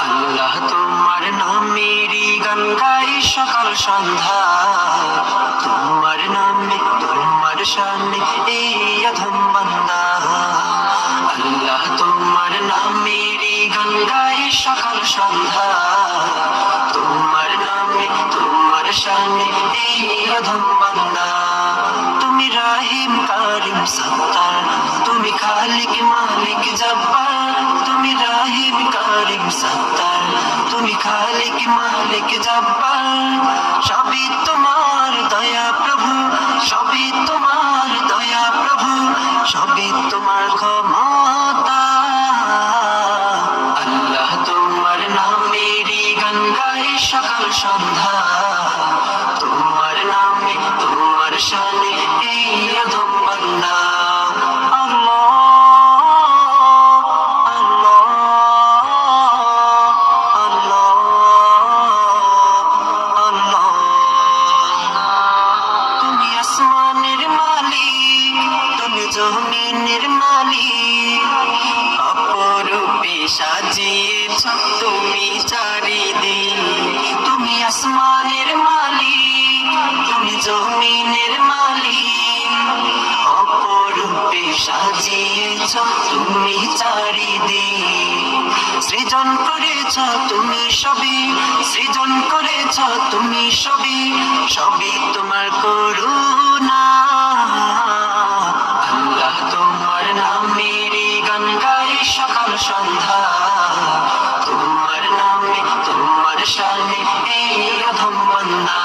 আল্লাহ তোমার নামেরই গান গাই সকাল সন্ধ্যা, তোমার নামে তোমার শানে এই অধম বান্দা। আল্লাহ তোমার নামেরই গান গাই সকাল সন্ধ্যা, তোমার নামে তোমার শানে এই অধম বান্দা। তুমি রাহিম কারিম সত্তার, তুমি খালিক মালিক জব্বার। তুমি রাহিম কারিম সত্তার, তুমি খালিক মালিক জব্বার। সবই তোমার দয়া প্রভু, সবই তোমার দয়া প্রভু, সবই তোমার ক্ষমতা। আল্লাহ তোমার নামেরই গান গাই সকাল সন্ধ্যা, তোমার নামে তোমার শানে এই অধম বান্দা। জমিনের মালিক, অপরূপে সাজিয়েছ তুমি চারিদিন। তুমি আসমানের মালিক, তুমি জমিনের মালিক, অপরূপে সাজিয়েছ তুমি চারিদিন। সৃজন করেছ তুমি সবই, সৃজন করেছ তুমি সবই, সবই তোমার করুণা। আল্লাহ তোমার নামেরই গান গাই সকাল সন্ধ্যা, তোমার নামে তোমার শানে এই অধম বান্দা।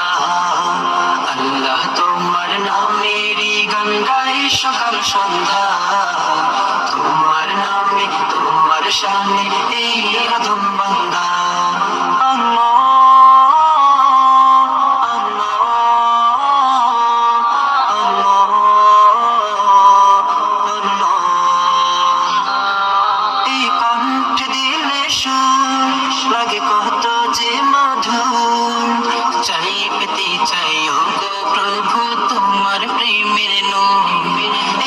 আল্লাহ তোমার নামেরই গান গাই সকাল সন্ধ্যা, তোমার নামে তোমার শানে এই অধম বান্দা। লাগে কত যে মধুর, চাই পেতে চাই গো প্রভু তোমার প্রেমের নূর।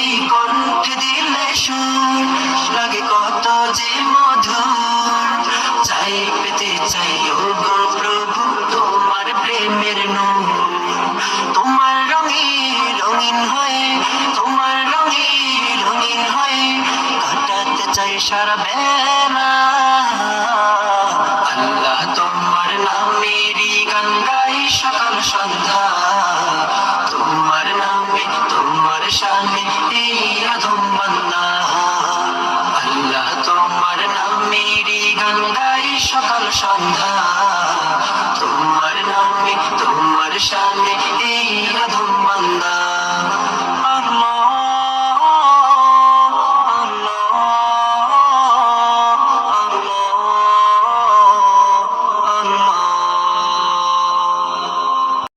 এই কণ্ঠে দিলে সুর, লাগে কত যে মধুর, চাই পেতে চাই গো প্রভু তোমার প্রেমের নূর। তোমার রঙে রঙিন হয়ে, তোমার রঙে রঙিন হয়ে কাটাতে চাই সারা বেলা। আল্লাহ তোমার নামেরই গান গাই সকাল সন্ধ্যা, তোমার নামে তোমার শানে এই অধম বান্দা। আল্লাহ তোমার নামেরই গান গাই সকাল সন্ধ্যা, তোমার নামে তোমার শানে